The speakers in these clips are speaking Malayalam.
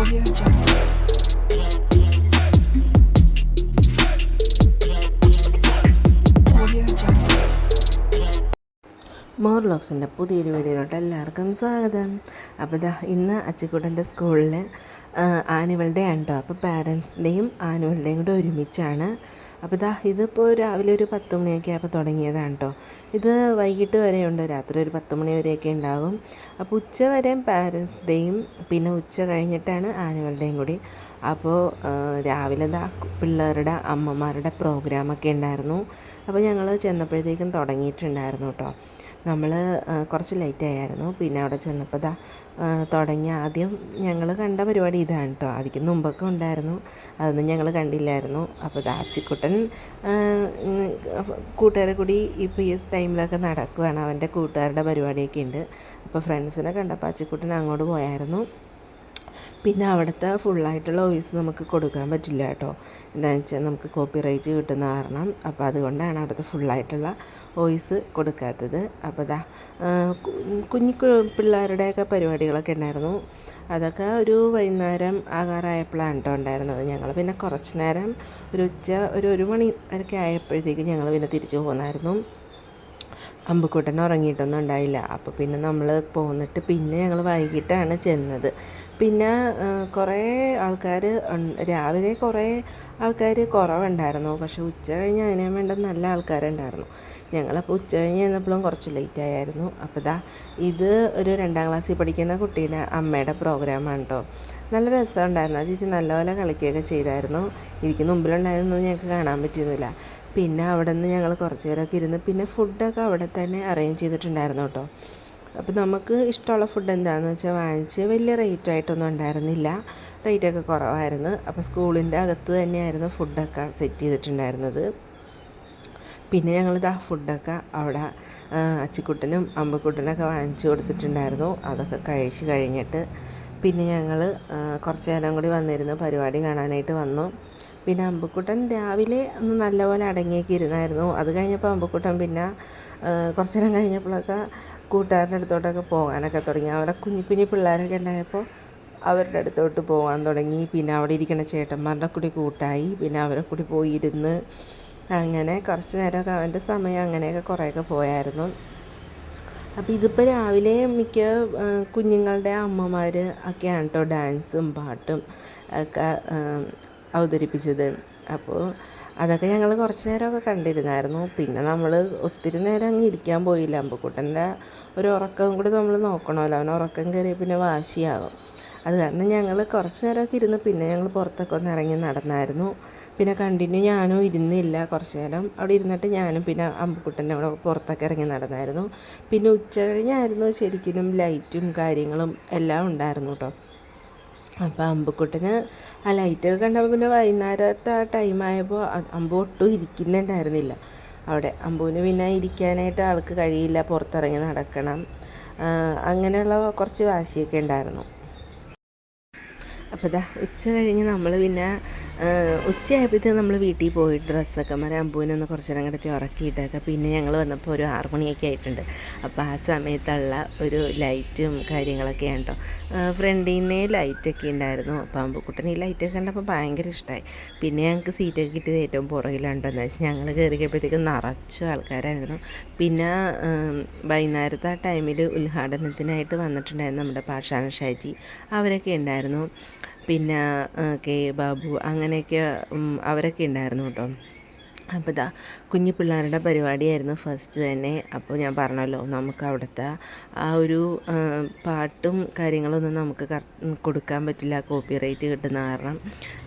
Audio Jungle. Audio Jungle. മോർലോക്സിൻ്റെ പുതിയൊരു വീഡിയോയിലോട്ട് എല്ലാവർക്കും സ്വാഗതം. അപ്പോൾ ഇന്ന് അച്ചിക്കുട്ടൻ്റെ സ്കൂളിൽ ആനുവൽ ഡേ ഉണ്ടോ. അപ്പോൾ പാരൻസിൻ്റെയും ആനുവൽ ഡേയും കൂടെ ഒരുമിച്ചാണ്. അപ്പോൾ ഇതിപ്പോൾ രാവിലെ ഒരു 10 മണിയൊക്കെ ആയപ്പോൾ തുടങ്ങിയതാണ് കേട്ടോ. ഇത് വൈകിട്ട് വരെ ഉണ്ട്, രാത്രി ഒരു 10 മണി വരെയൊക്കെ ഉണ്ടാകും. അപ്പോൾ ഉച്ച വരെയും പാരൻസ് ഡേയും പിന്നെ ഉച്ച കഴിഞ്ഞിട്ടാണ് ആനുവൽ ഡേയും കൂടി. അപ്പോൾ രാവിലെ പിള്ളേരുടെ അമ്മമാരുടെ പ്രോഗ്രാമൊക്കെ ഉണ്ടായിരുന്നു. അപ്പോൾ ഞങ്ങൾ ചെന്നപ്പോഴത്തേക്കും തുടങ്ങിയിട്ടുണ്ടായിരുന്നു കേട്ടോ. നമ്മൾ കുറച്ച് ലേറ്റായിരുന്നു. പിന്നെ അവിടെ ചെന്നപ്പോൾ തുടങ്ങി. ആദ്യം ഞങ്ങൾ കണ്ട പരിപാടി ഇതാണ് കേട്ടോ. അതിക്ക് മുമ്പൊക്കെ ഉണ്ടായിരുന്നു, അതൊന്നും ഞങ്ങൾ കണ്ടില്ലായിരുന്നു. അപ്പോൾ അച്ചിക്കുട്ടൻ കൂട്ടുകാരെ കൂടി ഇപ്പോൾ ഈ ടൈമിലൊക്കെ നടക്കുകയാണ്. അവൻ്റെ കൂട്ടുകാരുടെ പരിപാടിയൊക്കെ ഉണ്ട്. അപ്പോൾ ഫ്രണ്ട്സിനെ കണ്ടപ്പോൾ അച്ചിക്കുട്ടൻ അങ്ങോട്ട് പോയായിരുന്നു. പിന്നെ അവിടുത്തെ ഫുള്ളായിട്ടുള്ള വോയിസ് നമുക്ക് കൊടുക്കാൻ പറ്റില്ല കേട്ടോ. എന്താണെന്ന് വെച്ചാൽ നമുക്ക് കോപ്പിറൈറ്റ് കിട്ടുന്ന കാരണം. അപ്പോൾ അതുകൊണ്ടാണ് അവിടുത്തെ ഫുള്ളായിട്ടുള്ള വോയിസ് കൊടുക്കാത്തത്. അപ്പോൾ കുഞ്ഞു പിള്ളേരുടെയൊക്കെ പരിപാടികളൊക്കെ ഉണ്ടായിരുന്നു. അതൊക്കെ ഒരു വൈകുന്നേരം ആകാറായപ്പോഴാണ് കേട്ടോ ഉണ്ടായിരുന്നത്. ഞങ്ങൾ പിന്നെ കുറച്ച് നേരം ഒരു മണി വരെയൊക്കെ ആയപ്പോഴത്തേക്കും ഞങ്ങൾ പിന്നെ തിരിച്ചു പോകുന്നായിരുന്നു. അമ്പുക്കുട്ടൻ ഉറങ്ങിയിട്ടൊന്നും ഉണ്ടായില്ല. അപ്പോൾ പിന്നെ നമ്മൾ പോന്നിട്ട് പിന്നെ ഞങ്ങൾ വൈകിട്ടാണ് ചെന്നത്. പിന്നെ കുറേ ആൾക്കാർ രാവിലെ കുറേ ആൾക്കാർ കുറവുണ്ടായിരുന്നു. പക്ഷേ ഉച്ച കഴിഞ്ഞ് അതിനു വേണ്ട നല്ല ആൾക്കാരുണ്ടായിരുന്നു. ഞങ്ങളപ്പോൾ ഉച്ച കഴിഞ്ഞ് ചെന്നപ്പോഴും കുറച്ച് ലേറ്റ് ആയിരുന്നു. അപ്പോൾ ഇത് ഒരു 2ാം ക്ലാസ്സിൽ പഠിക്കുന്ന കുട്ടിയുടെ അമ്മയുടെ പ്രോഗ്രാമാണ് കേട്ടോ. നല്ല രസമുണ്ടായിരുന്നു. ആ ചേച്ചി നല്ലപോലെ കളിക്കുകയൊക്കെ ചെയ്തായിരുന്നു. ഇതിക്ക് മുമ്പിലുണ്ടായിരുന്നത് ഞങ്ങൾക്ക് കാണാൻ പറ്റിയൊന്നുമില്ല. പിന്നെ അവിടെ നിന്ന് ഞങ്ങൾ കുറച്ച് നേരമൊക്കെ ഇരുന്ന് പിന്നെ ഫുഡൊക്കെ അവിടെ തന്നെ അറേഞ്ച് ചെയ്തിട്ടുണ്ടായിരുന്നു കേട്ടോ. അപ്പോൾ നമുക്ക് ഇഷ്ടമുള്ള ഫുഡ് എന്താണെന്ന് വെച്ചാൽ വാങ്ങിച്ച് വലിയ റേറ്റായിട്ടൊന്നും ഉണ്ടായിരുന്നില്ല, റേറ്റൊക്കെ കുറവായിരുന്നു. അപ്പോൾ സ്കൂളിൻ്റെ അകത്ത് തന്നെയായിരുന്നു ഫുഡൊക്കെ സെറ്റ് ചെയ്തിട്ടുണ്ടായിരുന്നത്. പിന്നെ ഞങ്ങൾ ഫുഡൊക്കെ അവിടെ അച്ചിക്കുട്ടനും അമ്പക്കുട്ടനൊക്കെ വാങ്ങിച്ചു കൊടുത്തിട്ടുണ്ടായിരുന്നു. അതൊക്കെ കഴിച്ച് കഴിഞ്ഞിട്ട് പിന്നെ ഞങ്ങൾ കുറച്ച് നേരം കൂടി വന്നിരുന്നു പരിപാടി കാണാനായിട്ട് വന്നു. പിന്നെ അമ്പക്കുട്ടൻ രാവിലെ ഒന്ന് നല്ലപോലെ അടങ്ങിയൊക്കെ ഇരുന്നായിരുന്നു. അത് കഴിഞ്ഞപ്പോൾ അമ്പക്കുട്ടൻ പിന്നെ കുറച്ച് നേരം കഴിഞ്ഞപ്പോഴൊക്കെ കൂട്ടുകാരുടെ അടുത്തോട്ടൊക്കെ പോകാനൊക്കെ തുടങ്ങി. അവിടെ കുഞ്ഞു പിള്ളേരൊക്കെ ഉണ്ടായപ്പോൾ അവരുടെ അടുത്തോട്ട് പോകാൻ തുടങ്ങി. പിന്നെ അവിടെ ഇരിക്കുന്ന ചേട്ടന്മാരുടെ കൂടി കൂട്ടായി. പിന്നെ അവരെ കൂടി പോയിരുന്ന് അങ്ങനെ കുറച്ച് നേരമൊക്കെ അവൻ്റെ സമയം അങ്ങനെയൊക്കെ കുറേയൊക്കെ പോയായിരുന്നു. അപ്പോൾ ഇതിപ്പോൾ രാവിലെ മിക്ക കുഞ്ഞുങ്ങളുടെ അമ്മമാർ ഒക്കെയാണ് കേട്ടോ ഡാൻസും പാട്ടും ഒക്കെ അവതരിപ്പിച്ചത്. അപ്പോൾ അതൊക്കെ ഞങ്ങൾ കുറച്ച് നേരമൊക്കെ കണ്ടിരുന്നായിരുന്നു. പിന്നെ നമ്മൾ ഒത്തിരി നേരം അങ്ങ് ഇരിക്കാൻ പോയില്ല. അമ്പക്കുട്ടൻ്റെ ഒരു ഉറക്കം കൂടി നമ്മൾ നോക്കണമല്ലോ. അവൻ ഉറക്കം കയറിയ പിന്നെ വാശിയാകും. അത് കാരണം ഞങ്ങൾ കുറച്ച് നേരമൊക്കെ ഇരുന്ന് പിന്നെ ഞങ്ങൾ പുറത്തൊക്കെ ഒന്ന് ഇറങ്ങി നടന്നായിരുന്നു. പിന്നെ കണ്ടിന്യൂ ഞാനും ഇരുന്നില്ല, കുറച്ച് നേരം അവിടെ ഇരുന്നിട്ട് ഞാനും പിന്നെ അമ്പക്കുട്ടൻ്റെ അവിടെ പുറത്തൊക്കെ ഇറങ്ങി നടന്നായിരുന്നു. പിന്നെ ഉച്ച കഴിഞ്ഞായിരുന്നു ശരിക്കും ലൈറ്റും കാര്യങ്ങളും എല്ലാം ഉണ്ടായിരുന്നു കേട്ടോ. അപ്പോൾ അമ്പക്കുട്ടന് ആ ലൈറ്റൊക്കെ കണ്ടപ്പോൾ പിന്നെ വൈകുന്നേരത്തെ ആ ടൈമായപ്പോൾ അമ്പു ഒട്ടും ഇരിക്കുന്നുണ്ടായിരുന്നില്ല അവിടെ. അമ്പുവിന് പിന്നെ ഇരിക്കാനായിട്ട് ആൾക്ക് കഴിയില്ല, പുറത്തിറങ്ങി നടക്കണം, അങ്ങനെയുള്ള കുറച്ച് വാശിയൊക്കെ ഉണ്ടായിരുന്നു. അപ്പോൾ ഉച്ച കഴിഞ്ഞ് നമ്മൾ പിന്നെ ഉച്ചയായപ്പോഴത്തേക്ക് നമ്മൾ വീട്ടിൽ പോയി ഡ്രസ്സൊക്കെ അമ്പൂനൊന്ന് കുറച്ച് നേരം കിടത്തി ഉറക്കിയിട്ടൊക്കെ പിന്നെ ഞങ്ങൾ വന്നപ്പോൾ ഒരു 6 മണിയൊക്കെ ആയിട്ടുണ്ട്. അപ്പോൾ ആ സമയത്തുള്ള ഒരു ലൈറ്റും കാര്യങ്ങളൊക്കെയാണ് കേട്ടോ. ഫ്രണ്ടിൽ നിന്നേ ലൈറ്റൊക്കെ ഉണ്ടായിരുന്നു. അപ്പോൾ അമ്പുക്കുട്ടൻ ഈ ലൈറ്റൊക്കെ കണ്ടപ്പോൾ ഭയങ്കര ഇഷ്ടമായി. പിന്നെ ഞങ്ങൾക്ക് സീറ്റൊക്കെ കിട്ടിയത് ഏറ്റവും പുറകിലുണ്ടെന്ന് വെച്ചാൽ ഞങ്ങൾ കയറിയപ്പോഴത്തേക്കും നിറച്ച ആൾക്കാരായിരുന്നു. പിന്നെ വൈകുന്നേരത്തെ ആ ടൈമിൽ ഉദ്ഘാടനത്തിനായിട്ട് വന്നിട്ടുണ്ടായിരുന്നു നമ്മുടെ പാഷാന ഷാജി, അവരൊക്കെ ഉണ്ടായിരുന്നു. പിന്നെ കെ ബാബു അങ്ങനെയൊക്കെ അവരൊക്കെ ഉണ്ടായിരുന്നു കേട്ടോ. അപ്പോൾ കുഞ്ഞു പിള്ളേരുടെ പരിപാടിയായിരുന്നു ഫസ്റ്റ് തന്നെ. അപ്പോൾ ഞാൻ പറഞ്ഞല്ലോ നമുക്ക് അവിടുത്തെ ആ ഒരു പാട്ടും കാര്യങ്ങളൊന്നും നമുക്ക് കൊടുക്കാൻ പറ്റില്ല, കോപ്പിറൈറ്റ് കിട്ടുന്ന കാരണം.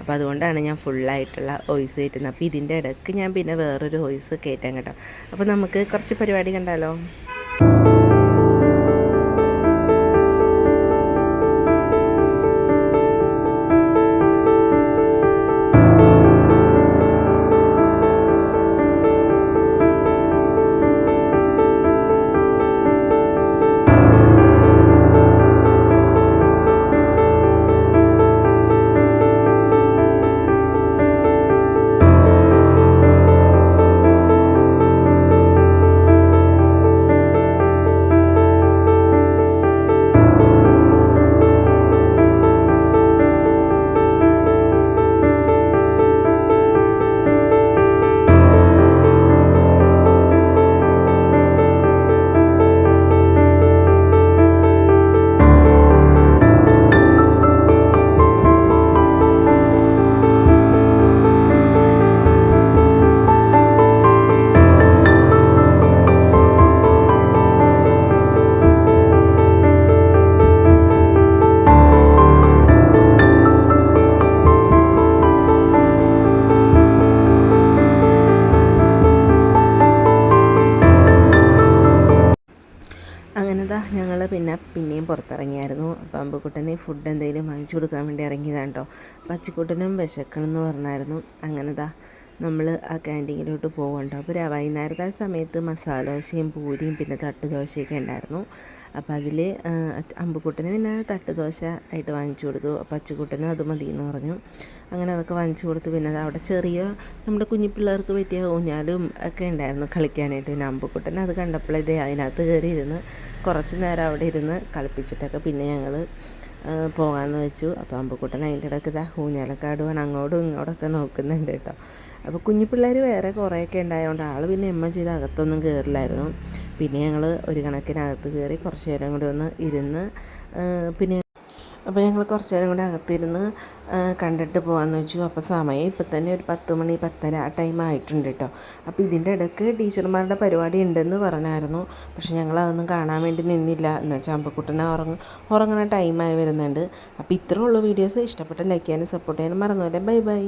അപ്പോൾ അതുകൊണ്ടാണ് ഞാൻ ഫുള്ളായിട്ടുള്ള വോയിസ് കയറ്റുന്നത്. അപ്പോൾ ഇതിൻ്റെ ഇടയ്ക്ക് ഞാൻ പിന്നെ വേറൊരു വോയിസ് കയറ്റാൻ കേട്ടോ. അപ്പോൾ നമുക്ക് കുറച്ച് പരിപാടി കണ്ടാലോ. പുറത്തിറങ്ങിയായിരുന്നു. അപ്പോൾ അമ്പുക്കുട്ടന് ഫുഡ് എന്തെങ്കിലും വാങ്ങിച്ചു കൊടുക്കാൻ വേണ്ടി ഇറങ്ങിയതാണ് കേട്ടോ. അപ്പോൾ അച്ചിക്കുട്ടനും വിശക്കണമെന്ന് പറഞ്ഞായിരുന്നു. അങ്ങനെ നമ്മൾ ആ ക്യാൻറ്റീനിലോട്ട് പോകുന്നുണ്ടോ. അപ്പോൾ വൈകുന്നേരത്തെ സമയത്ത് മസാല ദോശയും പൂരിയും പിന്നെ തട്ട് ദോശയൊക്കെ ഉണ്ടായിരുന്നു. അപ്പോൾ അതിൽ അമ്പുക്കുട്ടന് പിന്നെ തട്ട് ദോശ ആയിട്ട് വാങ്ങിച്ചു കൊടുത്തു. അപ്പോൾ അച്ചുക്കുട്ടനും അത് മതി എന്ന് പറഞ്ഞു. അങ്ങനെ അതൊക്കെ വാങ്ങിച്ചു കൊടുത്തു. പിന്നെ അവിടെ ചെറിയ നമ്മുടെ കുഞ്ഞു പിള്ളേർക്ക് പറ്റിയ ഊഞ്ഞാലും ഒക്കെ ഉണ്ടായിരുന്നു കളിക്കാനായിട്ട്. പിന്നെ അമ്പുക്കുട്ടൻ അത് കണ്ടപ്പോഴേ അതിനകത്ത് കയറി ഇരുന്ന് കുറച്ച് നേരം അവിടെ ഇരുന്ന് കളിപ്പിച്ചിട്ടൊക്കെ പിന്നെ ഞങ്ങൾ പോകാമെന്ന് വെച്ചു. അപ്പോൾ അമ്പുക്കുട്ടൻ അതിൻ്റെ ഇടയ്ക്ക് ഊഞ്ഞാലൊക്കെ ആടുവാണ്, അങ്ങോട്ടും ഇങ്ങോട്ടൊക്കെ നോക്കുന്നുണ്ട് കേട്ടോ. അപ്പോൾ കുഞ്ഞു പിള്ളേർ വേറെ കുറേയൊക്കെ ഉണ്ടായതുകൊണ്ട് ആൾ പിന്നെ ചെയ്ത് അകത്തൊന്നും കയറില്ലായിരുന്നു. പിന്നെ ഞങ്ങൾ ഒരു കണക്കിനകത്ത് കയറി കുറച്ച് നേരം കൂടി ഒന്ന് ഇരുന്ന് പിന്നെ അപ്പോൾ ഞങ്ങൾ കുറച്ച് നേരം കൂടി അകത്തിരുന്ന് കണ്ടിട്ട് പോകാമെന്ന് വെച്ചു. അപ്പോൾ സമയം ഇപ്പം തന്നെ ഒരു 10 മണി 10:30 ആ ടൈം ആയിട്ടുണ്ട് കേട്ടോ. അപ്പോൾ ഇതിൻ്റെ ഇടയ്ക്ക് ടീച്ചർമാരുടെ പരിപാടി ഉണ്ടെന്ന് പറഞ്ഞായിരുന്നു. പക്ഷെ ഞങ്ങളതൊന്നും കാണാൻ വേണ്ടി നിന്നില്ല. എന്നുവെച്ചാൽ അമ്പക്കുട്ടനെ ഉറങ്ങുന്ന ടൈമായി വരുന്നുണ്ട്. അപ്പോൾ ഇത്രേ ഉള്ളൂ വീഡിയോസ്. ഇഷ്ടപ്പെട്ട ലൈക്ക് ചെയ്യാനും സപ്പോർട്ട് ചെയ്യാനും മറന്നുപോലെ. Bye bye.